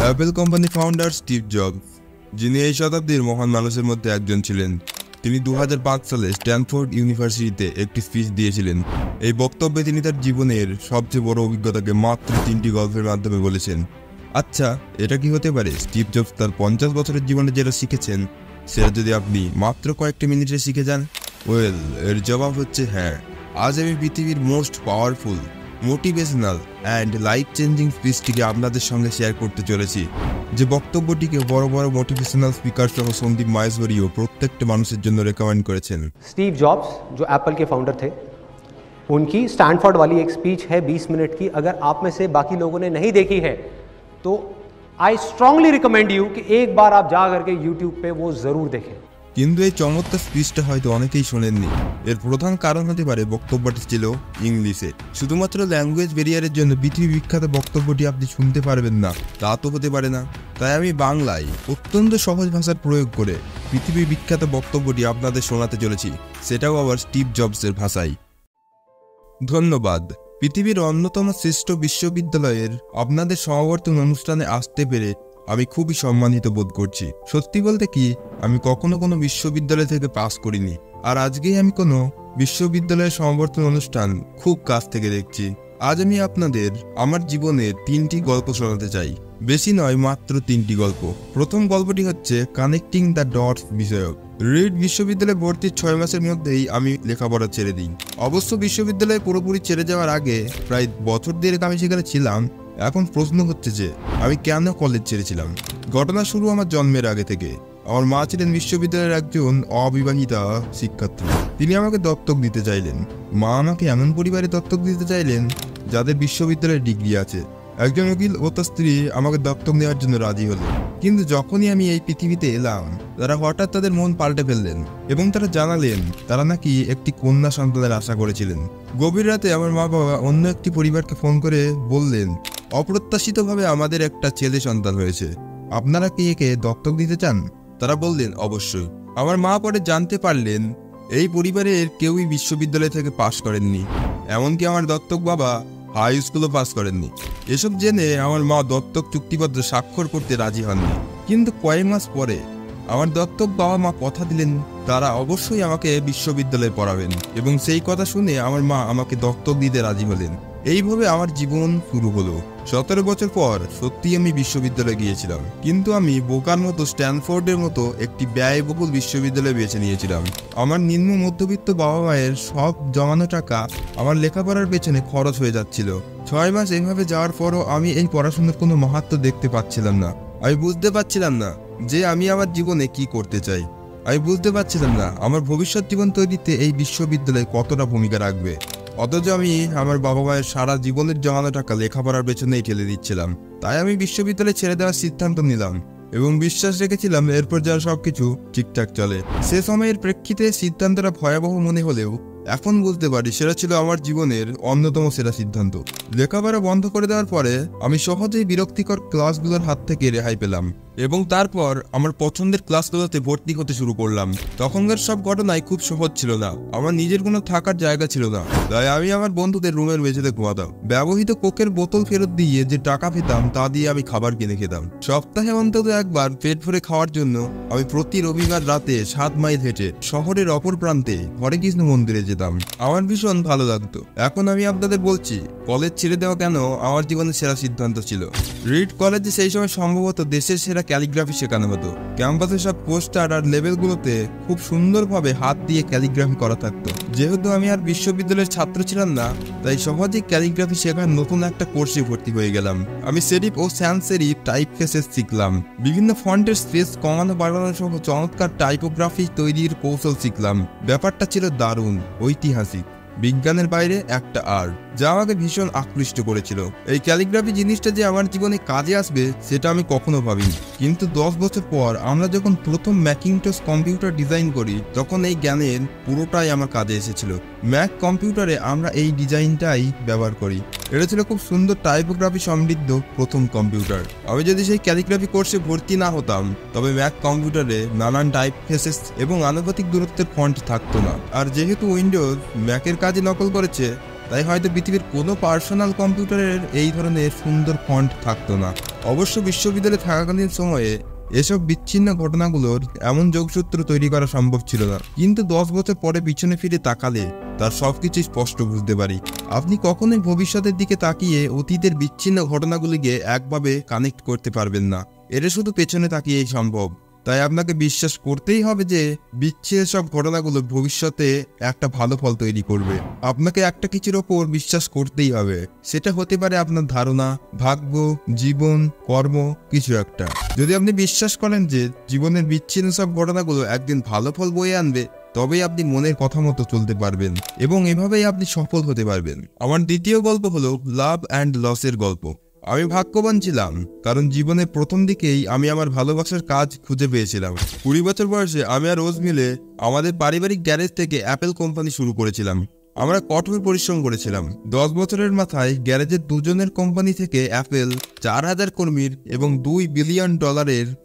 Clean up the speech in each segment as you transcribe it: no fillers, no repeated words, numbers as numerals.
Apple company founder Steve jobs, যিনি এই শতাব্দীর মহান মানুষের মধ্যে একজন ছিলেন, তিনি 2005 সালে স্ট্যানফোর্ড ইউনিভার্সিটিতে একটি স্পিচ দিয়েছিলেন। এই বক্তব্যে তিনি তার জীবনের সবচেয়ে বড় অভিজ্ঞতাকে মাত্র 3টি গল্পের মাধ্যমে বলেছেন। আচ্ছা, এটা কি হতে পারে স্টিভ জবস তার 50 বছরের জীবনে যেটা শিখেছেন সেটা যদি আপনি মাত্র কয়েকটা মিনিটে শিখে যান? ওয়েল, এর জবাব হচ্ছে হ্যাঁ। আজ আমি পৃথিবীর most powerful, motivational and life changing স্পিচটিকে আপনাদের সঙ্গে শেয়ার করতে চলেছি, যে বক্তব্যটিকে বড় বড় মোটিভেশনাল স্পিকার সহ সন্দীপ মাহেশ্বরীও প্রত্যেকটা মানুষের জন্য রেকমেন্ড করেছেন। स्टीव जॉब्स जो एप्पल के फाउंडर थे, उनकी स्टैनफोर्ड वाली एक स्पीच है 20 मिनट की। अगर आप में से बाकी लोगों ने नहीं देखी है तो आई स्ट्रांगली रिकमेंड यू कि एक बार आप जा करके यूट्यूब पे वो ज़रूर देखें। কিন্তু এই চমৎকার স্পিচটা হয়তো অনেকেই শোনেননি। এর প্রধান কারণ হতে পারে বক্তব্যটি ছিল ইংলিশে। শুধুমাত্র ল্যাঙ্গুয়েজ ব্যারিয়ারের জন্য পৃথিবী বিখ্যাত বক্তব্যটি আপনি শুনতে পারবেন না, তা তো হতে পারে না। তাই আমি বাংলায় অত্যন্ত সহজ ভাষার প্রয়োগ করে পৃথিবী বিখ্যাত বক্তব্যটি আপনাদের শোনাতে চলেছি, সেটাও আবার স্টিভ জবসের ভাষায়। ধন্যবাদ। পৃথিবীর অন্যতম শ্রেষ্ঠ বিশ্ববিদ্যালয়ের আপনাদের সমাবর্তন অনুষ্ঠানে আসতে পেরে আমি খুবই সম্মানিত বোধ করছি। সত্যি বলতে কি, আমি কখনো কোনো বিশ্ববিদ্যালয় থেকে পাস করিনি, আর আজকেই আমি কোনো বিশ্ববিদ্যালয়ের সমাবর্তন অনুষ্ঠান খুব কাছ থেকে দেখছি। আজ আমি আপনাদের আমার জীবনের 3টি গল্প শোনাতে চাই। বেশি নয়, মাত্র 3টি গল্প। প্রথম গল্পটি হচ্ছে কানেক্টিং দ্য ডটস বিষয়ক। রিড বিশ্ববিদ্যালয়ে ভর্তির 6 মাসের মধ্যেই আমি লেখাপড়া ছেড়ে দিই। অবশ্য বিশ্ববিদ্যালয়ে পুরোপুরি ছেড়ে যাওয়ার আগে প্রায় বছর দেড়েক আমি সেখানে ছিলাম। এখন প্রশ্ন হচ্ছে যে আমি কেন কলেজ ছেড়েছিলাম। ঘটনা শুরু আমার জন্মের আগে থেকে। আমার মা ছিলেন বিশ্ববিদ্যালয়ের একজন অবিবাহিতা শিক্ষার্থী। তিনি আমাকে দত্তক দিতে চাইলেন। মা আমাকে এমন পরিবারে দত্তক দিতে চাইলেন যাদের বিশ্ববিদ্যালয়ের ডিগ্রি আছে। একজন উকিল ও তার স্ত্রী আমাকে দত্তক নেওয়ার জন্য রাজি হলেন। কিন্তু যখনই আমি এই পৃথিবীতে এলাম, তারা হঠাৎ তাদের মন পাল্টে ফেললেন এবং তারা জানালেন তারা নাকি একটি কন্যা সন্তানের আশা করেছিলেন। গভীর রাতে আমার মা বাবা অন্য একটি পরিবারকে ফোন করে বললেন, অপ্রত্যাশিতভাবে আমাদের একটা ছেলে সন্তান হয়েছে, আপনারা কি একে দত্তক দিতে চান? তারা বললেন অবশ্যই। আমার মা পরে জানতে পারলেন এই পরিবারের কেউই বিশ্ববিদ্যালয় থেকে পাশ করেননি, এমনকি আমার দত্তক বাবা হাই স্কুলও পাস করেননি। এসব জেনে আমার মা দত্তক চুক্তিপত্র স্বাক্ষর করতে রাজি হননি। কিন্তু কয়েক মাস পরে আমার দত্তক বাবা মা কথা দিলেন তারা অবশ্যই আমাকে বিশ্ববিদ্যালয়ে পড়াবেন, এবং সেই কথা শুনে আমার মা আমাকে দত্তক দিতে রাজি হলেন। এইভাবে আমার জীবন শুরু হলো। 17 বছর পর সত্যিই আমি বিশ্ববিদ্যালয়ে গিয়েছিলাম, কিন্তু আমি বোকার মতো স্ট্যানফোর্ডের মতো একটি ব্যয়বহুল বিশ্ববিদ্যালয় বেছে নিয়েছিলাম। আমার নিম্ন মধ্যবিত্ত বাবা মায়ের সব জমানো টাকা আমার লেখাপড়ার পেছনে খরচ হয়ে যাচ্ছিল। 6 মাস এইভাবে যাওয়ার পরও আমি এই পড়াশোনার কোনো মাহাত্ম্য দেখতে পাচ্ছিলাম না। আমি বুঝতে পারছিলাম না যে আমি আমার জীবনে কি করতে চাই। আমি বুঝতে পারছিলাম না আমার ভবিষ্যৎ জীবন তৈরিতে এই বিশ্ববিদ্যালয় কতটা ভূমিকা রাখবে। অথচ আমি আমার বাবা মায়ের সারা জীবনের জমানো টাকা লেখাপড়ার পেছনেই ঠেলে দিচ্ছিলাম। তাই আমি বিশ্ববিদ্যালয় ছেড়ে দেওয়ার সিদ্ধান্ত নিলাম এবং বিশ্বাস রেখেছিলাম এরপর যেন সবকিছু ঠিকঠাক চলে। সে সময়ের প্রেক্ষিতে সিদ্ধান্তটা ভয়াবহ মনে হলেও এখন বুঝতে পারি সেটা ছিল আমার জীবনের অন্যতম সেরা সিদ্ধান্ত। লেখাপড়া বন্ধ করে দেওয়ার পরে আমি সহজেই বিরক্তিকর ক্লাসগুলোর হাত থেকে রেহাই পেলাম এবং তারপর আমার পছন্দের ক্লাসগুলোতে ভর্তি হতে শুরু করলাম। তখনকার সব ঘটনাই খুব সহজ ছিল না। আমার নিজের কোনো থাকার জায়গা ছিল না, তাই আমি আমার বন্ধুদের রুমের মেঝেতে ঘুমাতাম। ব্যবহৃত কোকের বোতল ফেরত দিয়ে যে টাকা পেতাম তা দিয়ে আমি খাবার কিনে খেতাম। সপ্তাহে অন্তত একবার পেট ভরে খাওয়ার জন্য আমি প্রতি রবিবার রাতে 7 মাইল হেঁটে শহরের অপর প্রান্তে হরে কৃষ্ণ মন্দিরে যেতাম। আমার ভীষণ ভালো লাগতো। এখন আমি আপনাদের বলছি কলেজ ছেড়ে দেওয়া কেন আমার জীবনের সেরা সিদ্ধান্ত ছিল। রিড কলেজে সেই সময় সম্ভবত দেশের সেরা ক্যালিগ্রাফি শেখানো হতো। ক্যাম্পাসের সব পোস্টার আর লেবেলগুলোতে খুব সুন্দরভাবে হাত দিয়ে ক্যালিগ্রাফি করা থাকতো। যেহেতু আমি আর বিশ্ববিদ্যালয়ের ছাত্র ছিলাম না, তাই সহজেই ক্যালিগ্রাফি শেখার নতুন একটা কোর্সে ভর্তি হয়ে গেলাম। আমি সেরিফ ও স্যান্স সেরিফ টাইপফেসেস শিখলাম। বিভিন্ন ফন্টের স্পেস কমানো বাড়ানো সহ চমৎকার টাইপোগ্রাফি তৈরির কৌশল শিখলাম। ব্যাপারটা ছিল দারুণ, ঐতিহাসিক, বিজ্ঞানের বাইরে একটা আর্ট, যা আমাকে ভীষণ আকৃষ্ট করেছিল। এই ক্যালিগ্রাফি জিনিসটা যে আমার জীবনে কাজে আসবে সেটা আমি কখনো ভাবিনি। কিন্তু 10 বছর পর আমরা যখন প্রথম ম্যাকিনটস কম্পিউটার ডিজাইন করি, তখন এই জ্ঞানের পুরোটাই আমার কাজে এসেছিল। ম্যাক কম্পিউটারে আমরা এই ডিজাইনটাই ব্যবহার করি। এটা ছিল খুব সুন্দর টাইপোগ্রাফি সমৃদ্ধ প্রথম কম্পিউটার। আমি যদি সেই ক্যালিগ্রাফি কোর্সে ভর্তি না হতাম, তবে ম্যাক কম্পিউটারে নানান টাইপফেসেস এবং আনুপাতিক দূরত্বের ফন্ট থাকতো না। আর যেহেতু উইন্ডোজ ম্যাকের কাজে নকল করেছে, তাই হয়তো পৃথিবীর কোনো পার্সোনাল কম্পিউটারের এই ধরনের সুন্দর ফন্ট থাকতো না। অবশ্য বিশ্ববিদ্যালয়ে থাকাকালীন সময়ে এসব বিচ্ছিন্ন ঘটনাগুলোর এমন যোগসূত্র তৈরি করা সম্ভব ছিল না, কিন্তু 10 বছর পরে পিছনে ফিরে তাকালে তার সবকিছু স্পষ্ট বুঝতে পারি। আপনি কখনোই ভবিষ্যতের দিকে তাকিয়ে অতীতের বিচ্ছিন্ন ঘটনাগুলিকে একভাবে কানেক্ট করতে পারবেন না, এটা শুধু পেছনে তাকিয়েই সম্ভব। তাই আপনাকে বিশ্বাস করতেই হবে যে বিচ্ছিন্ন সব ঘটনাগুলো ভবিষ্যতে একটা ভালো ফল তৈরি করবে। আপনাকে একটা কিছুর ওপর বিশ্বাস করতেই হবে, সেটা হতে পারে আপনার ধারণা, ভাগ্য, জীবন, কর্ম, কিছু একটা। যদি আপনি বিশ্বাস করেন যে জীবনের বিচ্ছিন্ন সব ঘটনাগুলো একদিন ভালো ফল বয়ে আনবে, তবেই আপনি মনের কথা মতো চলতে পারবেন এবং এভাবেই আপনি সফল হতে পারবেন। আমার দ্বিতীয় গল্প হলো লাভ অ্যান্ড লসের গল্প। আমি ভাগ্যবান ছিলাম কারণ জীবনের প্রথম দিকেই আমি আমার ভালোবাসার কাজ খুঁজে পেয়েছিলাম। 20 বছর বয়সে আমি আর রোজ মিলে আমাদের পারিবারিক গ্যারেজ থেকে অ্যাপেল কোম্পানি শুরু করেছিলাম। আমরা কঠোর পরিশ্রম করেছিলাম। 10 বছরের মাথায় গ্যারেজের দুজনের কোম্পানি থেকে অ্যাপেল 4000 কর্মীর এবং $2 বিলিয়ন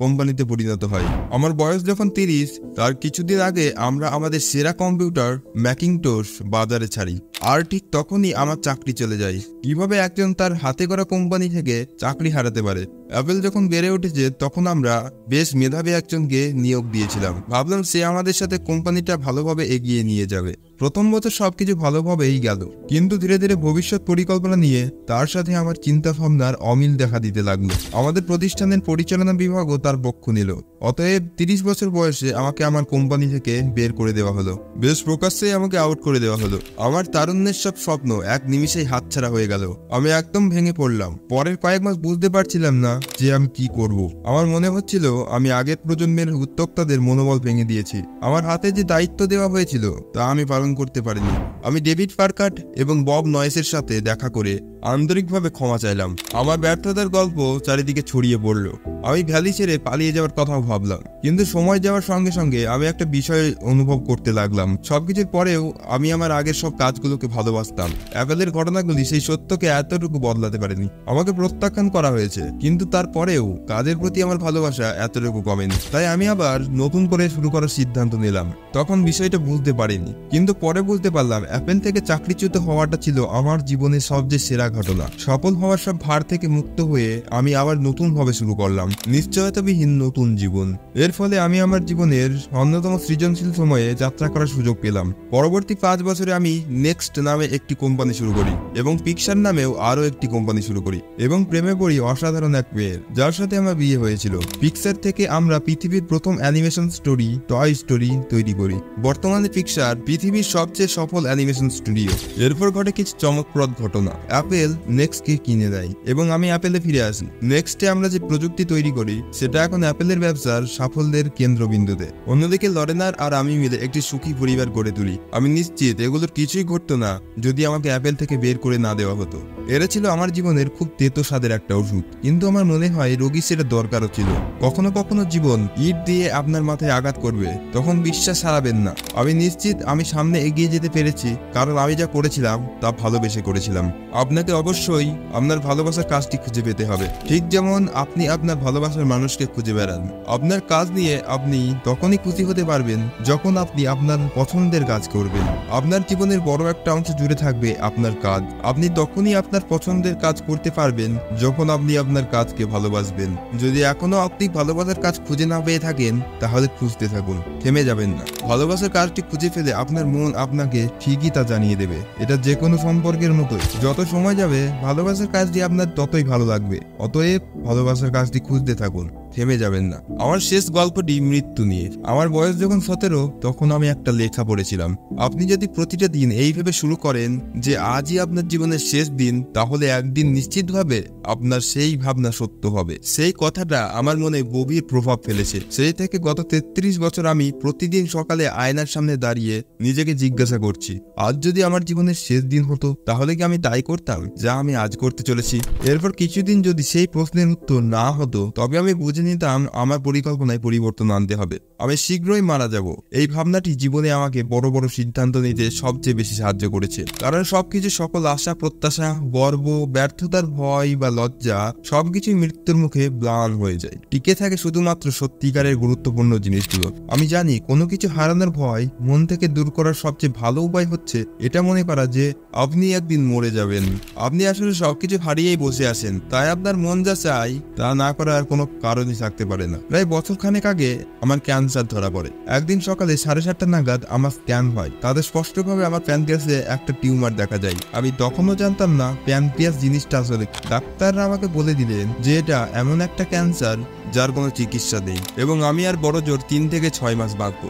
কোম্পানিতে পরিণত হয়। আমার বয়স যখন 30, তার কিছুদিন আগে আমরা আমাদের সেরা কম্পিউটার ম্যাকিনটশ বাজারে ছাড়ি। আর ঠিক তখনই আমার চাকরি চলে যায়। কিভাবে একজন তার হাতে করা কোম্পানি থেকে চাকরি হারাতে পারে? অ্যাপেল যখন বেড়ে উঠেছে তখন আমরা বেশ মেধাবী একজনকে নিয়োগ দিয়েছিলাম। ভাবলাম সে আমাদের সাথে কোম্পানিটা ভালোভাবে এগিয়ে নিয়ে যাবে। প্রথম বছর সবকিছু ভালোভাবেই গেল, কিন্তু ধীরে ধীরে ভবিষ্যৎ পরিকল্পনা নিয়ে তার সাথে আমার চিন্তা ভাবনার অমিল দেখা দিতে লাগলো। আমাদের প্রতিষ্ঠানের পরিচালনা বিভাগও তার পক্ষ নিল। অতএব 30 বছর বয়সে আমাকে আমার কোম্পানি থেকে বের করে দেওয়া হলো। বেশ প্রকাশ্যেই আমাকে আউট করে দেওয়া হলো। আমার তারুণ্যের সব স্বপ্ন এক নিমিষেই হাতছাড়া হয়ে গেল। আমি একদম ভেঙে পড়লাম। পরের কয়েক মাস বুঝতে পারছিলাম না যে আমি কি করব। আমার মনে হচ্ছিল আমি আগের প্রজন্মের উদ্যোক্তাদের মনোবল ভেঙে দিয়েছি। আমার হাতে যে দায়িত্ব দেওয়া হয়েছিল তা আমি পালন করতে পারিনি। আমি ডেভিড পারকাট এবং বব নয়েসের সাথে দেখা করে আন্তরিকভাবে ক্ষমা চাইলাম। আমার ব্যর্থতার গল্প চারিদিকে ছড়িয়ে পড়ল। আমি ভ্যালি ছেড়ে পালিয়ে যাওয়ার কথাও ভাবলাম, কিন্তু সময় যাওয়ার সঙ্গে সঙ্গে আমি একটা বিষয় অনুভব করতে লাগলাম। সবকিছুর পরেও আমি আমার আগের সব কাজগুলোকে ভালোবাসতাম। অ্যাপেলের ঘটনাগুলি সেই সত্যকে এতটুকু বদলাতে পারেনি। আমাকে প্রত্যাখ্যান করা হয়েছে, কিন্তু তারপরেও কাজের প্রতি আমার ভালোবাসা এতটুকু কমেনি। তাই আমি আবার নতুন করে শুরু করার সিদ্ধান্ত নিলাম। তখন বিষয়টা বুঝতে পারিনি, কিন্তু পরে বুঝতে পারলাম অ্যাপেল থেকে চাকরিচ্যুত হওয়াটা ছিল আমার জীবনের সবচেয়ে সেরা ঘটনা। সফল হওয়ার সব ভার থেকে মুক্ত হয়ে আমি আবার নতুন ভাবে শুরু করলাম নিশ্চয়তাবিহীন নতুন জীবন। এর ফলে আমি আমার জীবনের অন্যতম সৃজনশীল সময়ে যাত্রা করার সুযোগ পেলাম। পরবর্তী 5 বছরে আমি নেক্সট নামে একটি কোম্পানি শুরু করি এবং পিক্সার নামেও আরো একটি কোম্পানি শুরু করি এবং প্রেমে পড়ি অসাধারণ এক মেয়ের, যার সাথে আমার বিয়ে হয়েছিল। পিক্সার থেকে আমরা পৃথিবীর প্রথম অ্যানিমেশন স্টোরি টয় স্টোরি তৈরি করি। বর্তমানে পিক্সার পৃথিবীর সবচেয়ে সফল অ্যানিমেশন স্টুডিও। এরপর ঘটে কিছু চমকপ্রদ ঘটনা। অ্যাপেল নেক্সটকে কিনে দেয় এবং আমি অ্যাপেলে ফিরে আসি। নেক্সটে আমরা যে প্রযুক্তি তৈরি করি সেটা এখন অ্যাপেলের ব্যবসার সাফল্যের কেন্দ্রবিন্দুতে। অন্যদিকে লরেনার আর আমি মিলে একটি সুখী পরিবার গড়ে তুলি। আমি নিশ্চিত এগুলোর কিছুই ঘটতো না যদি আমাকে অ্যাপেল থেকে বের করে না দেওয়া হতো। এরা ছিল আমার জীবনের খুব তেতো স্বাদের একটা ওষুধ, কিন্তু আমার মনে হয় রোগী সেটা দরকারও ছিল। কখনো কখনো জীবন ইট দিয়ে আপনার মাথায় আঘাত করবে, তখন বিশ্বাস হারাবেন না। আমি নিশ্চিত আমি সামনে এগিয়ে যেতে পেরেছি কারণ আমি যা করেছিলাম তা ভালোবেসে করেছিলাম। আপনাকে অবশ্যই আপনার ভালোবাসার কাজটি খুঁজে পেতে হবে, ঠিক যেমন আপনি আপনার ভালোবাসার মানুষকে খুঁজে বেড়ান। আপনার কাজ নিয়ে আপনি তখনই খুশি হতে পারবেন যখন আপনি আপনার পছন্দের কাজ করবেন। আপনার জীবনের বড় একটা অংশ জুড়ে থাকবে আপনার কাজ। আপনি তখনই আপনার পছন্দের কাজ করতে পারবেন যখন আপনি আপনার কাজকে ভালোবাসবেন। যদি এখনো আপনি ভালোবাসার কাজ খুঁজে না পেয়ে থাকেন তাহলে খুঁজতে থাকুন, থেমে যাবেন না। ভালোবাসার কাজটি খুঁজে ফেলে আপনার মন আপনাকে ঠিকই তা জানিয়ে দেবে। এটা যে কোনো সম্পর্কের মতোই, যত সময় যাবে ভালোবাসার কাজটি আপনার ততই ভালো লাগবে। অতএব ভালোবাসার কাজটি খুঁজতে থাকুন, থেমে যাবেন না। আমার শেষ গল্পটি মৃত্যু নিয়ে। আমার বয়স যখন 17 তখন আমি একটা লেখা পড়েছিলাম, আপনি যদি প্রতিটা দিন এই ভেবে শুরু করেন যে আজই আপনার জীবনের শেষ দিন, তাহলে একদিন নিশ্চিতভাবে আপনার সেই ভাবনা সত্য হবে। সেই কথাটা আমার মনে গভীর প্রভাব ফেলেছে। সেই থেকে গত 33 বছর আমি প্রতিদিন সকালে আয়নার সামনে দাঁড়িয়ে নিজেকে জিজ্ঞাসা করছি, আজ যদি আমার জীবনের শেষ দিন হতো তাহলে কি আমি তাই করতাম যা আমি আজ করতে চলেছি? এরপর কিছুদিন যদি সেই প্রশ্নের উত্তর না হতো তবে আমি বুঝে নিতাম আমার পরিকল্পনায় পরিবর্তন আনতে হবে। আমি শীঘ্রই মারা যাব। এই ভাবনাটি জীবনে আমাকে বড় বড় সিদ্ধান্ত নিতে সবচেয়ে বেশি সাহায্য করেছে। কারণ সবকিছু, সকল আশা প্রত্যাশা, গর্ব, ব্যর্থতার ভয় বা লজ্জা সবকিছুই মৃত্যুর মুখে ম্লান হয়ে যায়। টিকে থাকে শুধুমাত্র সত্যিকারের গুরুত্বপূর্ণ জিনিসগুলো। আমি জানি কোনো কিছু হারানোর ভয় মন থেকে দূর করার সবচেয়ে ভালো উপায় হচ্ছে এটা মনে করা যে আপনি একদিন মরে যাবেন। আপনি আসলে সবকিছু হারিয়েই বসে আছেন, তাই আপনার মন যা চাই তা না করার কোনো কারণই থাকতে পারে না। প্রায় বছর খানেক আগে আমার ক্যান্সার ধরা পড়ে। একদিন সকালে 7:30 নাগাদ আমার স্ক্যান হয়। তাদের স্পষ্টভাবে আমার প্যানক্রিয়াসে একটা টিউমার দেখা যায়। আমি তখনও জানতাম না প্যানক্রিয়াস জিনিসটা আসলে। ডাক্তাররা আমাকে বলে দিলেন যে এটা এমন একটা ক্যান্সার যার কোনো চিকিৎসা নেই এবং আমি আর বড় জোর 3 থেকে 6 মাস বাঁচব।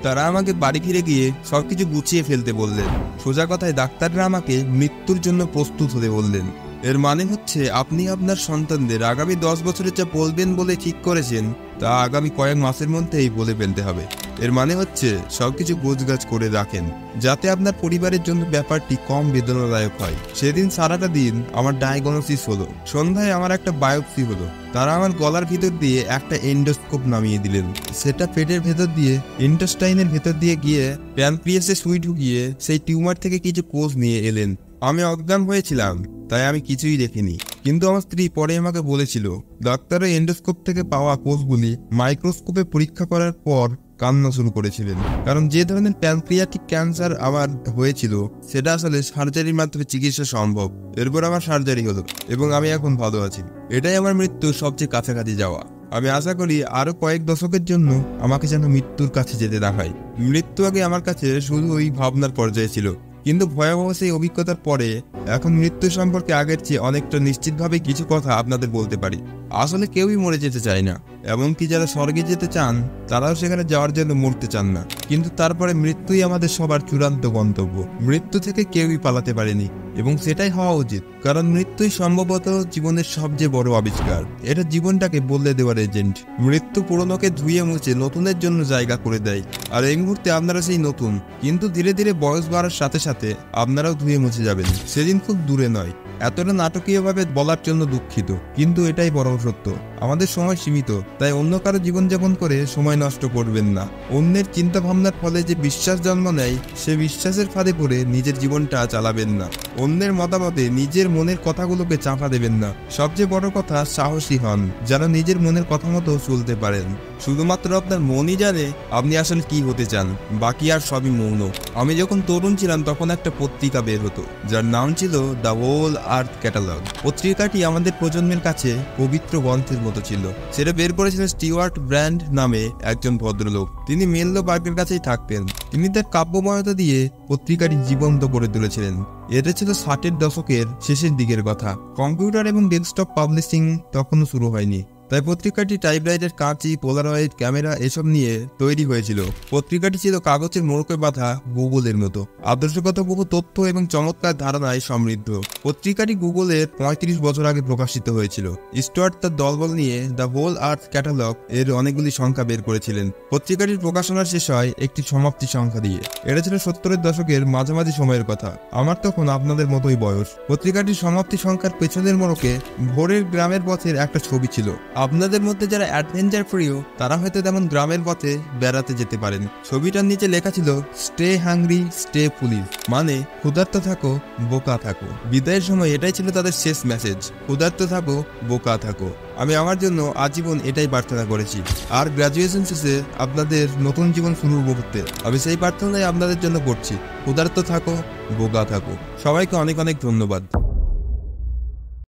তারা আমাকে বাড়ি ফিরে গিয়ে সবকিছু গুছিয়ে ফেলতে বললেন। সোজা কথায় ডাক্তাররা আমাকে মৃত্যুর জন্য প্রস্তুত হতে বললেন। এর মানে হচ্ছে আপনি আপনার সন্তানদের আগামী 10 বছরে যা বলবেন বলে ঠিক করেছেন তা আগামী কয়েক মাসের মধ্যেই বলে ফেলতে হবে। এর মানে হচ্ছে সবকিছু গোছগাছ করে রাখেন যাতে আপনার পরিবারের জন্য ব্যাপারটি কম বেদনাদায়ক হয়। সেদিন সারাটা দিন আমার ডায়াগনোসিস হলো। সন্ধ্যায় আমার একটা বায়োপসি হলো। তারা আমার গলার ভিতর দিয়ে একটা এন্ডোস্কোপ নামিয়ে দিলেন। সেটা পেটের ভেতর দিয়ে ইন্টেস্টাইনের ভেতর দিয়ে গিয়ে প্যানক্রিয়াসে সুই ঢুকিয়ে সেই টিউমার থেকে কিছু কোষ নিয়ে এলেন। আমি অজ্ঞান হয়েছিলাম, তাই আমি কিছুই দেখিনি। কিন্তু আমার স্ত্রী পরে আমাকে বলেছিল ডাক্তাররা এন্ডোস্কোপ থেকে পাওয়া কোষগুলি মাইক্রোস্কোপে পরীক্ষা করার পর কান্না শুরু করেছিলেন। কারণ যে ধরনের প্যানক্রিয়াটিক ক্যান্সার আমার হয়েছিল সেটা আসলে সার্জারির মাধ্যমে চিকিৎসা সম্ভব। এরপর আমার সার্জারি হলো এবং আমি এখন ভালো আছি। এটাই আমার মৃত্যুর সবচেয়ে কাছাকাছি যাওয়া। আমি আশা করি আরো কয়েক দশকের জন্য আমাকে যেন মৃত্যুর কাছে যেতে না হয়। মৃত্যু আগে আমার কাছে শুধু ওই ভাবনার পর্যায়ে ছিল, কিন্তু ভয়াবহ সেই অভিজ্ঞতার পরে এখন মৃত্যু সম্পর্কে আগের চেয়ে অনেকটা নিশ্চিতভাবে কিছু কথা আপনাদের বলতে পারি। আসলে কেউই মরে যেতে চায় না, এমনকি যারা স্বর্গে যেতে চান তারাও সেখানে যাওয়ার জন্য মরতে চান না। কিন্তু তারপরে মৃত্যুই আমাদের সবার চূড়ান্ত গন্তব্য। মৃত্যু থেকে কেউই পালাতে পারেনি এবং সেটাই হওয়া উচিত, কারণ মৃত্যুই সম্ভবত জীবনের সবচেয়ে বড় আবিষ্কার। এটা জীবনটাকে বদলে দেওয়ার এজেন্ট। মৃত্যু পুরনোকে ধুয়ে মুছে নতুনের জন্য জায়গা করে দেয়। আর এই মুহূর্তে আপনারা সেই নতুন, কিন্তু ধীরে ধীরে বয়স বাড়ার সাথে সাথে আপনারাও ধুয়ে মুছে যাবেন। সেদিন খুব দূরে নয়। এতটা নাটকীয়ভাবে বলার জন্য দুঃখিত, কিন্তু এটাই বরং সত্য। আমাদের সময় সীমিত, তাই অন্য কারো জীবনযাপন করে সময় নষ্ট করবেন না। অন্যের চিন্তা ভাবনার ফলে যে বিশ্বাস জন্ম নেয় সে বিশ্বাসের ফাঁদে পড়ে নিজের জীবনটা চালাবেন না। অন্যের মতামতে নিজের মনের কথাগুলোকে চাপা দেবেন না। সবচেয়ে বড় কথা, সাহসী হন যারা নিজের মনের কথা মতো চলতে পারেন। শুধুমাত্র আপনার মনই জানে আপনি আসলে কি হতে চান, বাকি আর সবই মৌন। আমি যখন তরুণ ছিলাম তখন একটা পত্রিকা বের হতো যার নাম ছিল দ্য হোল আর্থ ক্যাটালগ। পত্রিকাটি আমাদের প্রজন্মের কাছে পবিত্র গ্রন্থের মতো ছিল। সেটা বের করেছিলেন স্টিওয়ার্ট ব্র্যান্ড নামে একজন ভদ্রলোক। তিনি মেনলো পার্কের কাছেই থাকতেন। তিনি তার কাব্যময়তা দিয়ে পত্রিকাটি জীবন্ত করে তুলেছিলেন। এটা ছিল 60-এর দশকের শেষের দিকের কথা। কম্পিউটার এবং ডেস্কটপ পাবলিশিং তখনও শুরু হয়নি, তাই পত্রিকাটি টাইপরাইটার, কাঁচি, পোলারয়েড ক্যামেরা এসব নিয়ে তৈরি হয়েছিল। পত্রিকাটি ছিল কাগজের মোড়কে বাঁধা গুগলের মতো, আদর্শগত বহু তথ্য এবং চমৎকার ধারণায় সমৃদ্ধ। পত্রিকাটি গুগলের 35 বছর আগে প্রকাশিত হয়েছিল। স্টুয়ার্ট তার দলবল নিয়ে দ্য হোল আর্থ ক্যাটালগ এর অনেকগুলি সংখ্যা বের করেছিলেন। পত্রিকাটির প্রকাশনা শেষ হয় একটি সমাপ্তি সংখ্যা দিয়ে। এটা ছিল 70-এর দশকের মাঝামাঝি সময়ের কথা। আমার তখন আপনাদের মতোই বয়স। পত্রিকাটির সমাপ্তি সংখ্যার পেছনের মোড়কে ভোরের গ্রামের পথের একটা ছবি ছিল। আপনাদের মধ্যে যারা অ্যাডভেঞ্চার প্রিয় তারা হয়তো তেমন গ্রামের পথে বেড়াতে যেতে পারেন। ছবিটার নিচে লেখা ছিল স্টে হাংরি স্টে ফুলিশ, মানে ক্ষুধার্ত থাকো বোকা থাকো। বিদায়ের সময় এটাই ছিল তাদের শেষ মেসেজ, ক্ষুধার্ত থাকো বোকা থাকো। আমি আমার জন্য আজীবন এটাই প্রার্থনা করেছি। আর গ্র্যাজুয়েশন শেষে আপনাদের নতুন জীবন শুরু করতে আমি সেই প্রার্থনাই আপনাদের জন্য করছি। ক্ষুধার্ত থাকো বোকা থাকো। সবাইকে অনেক অনেক ধন্যবাদ।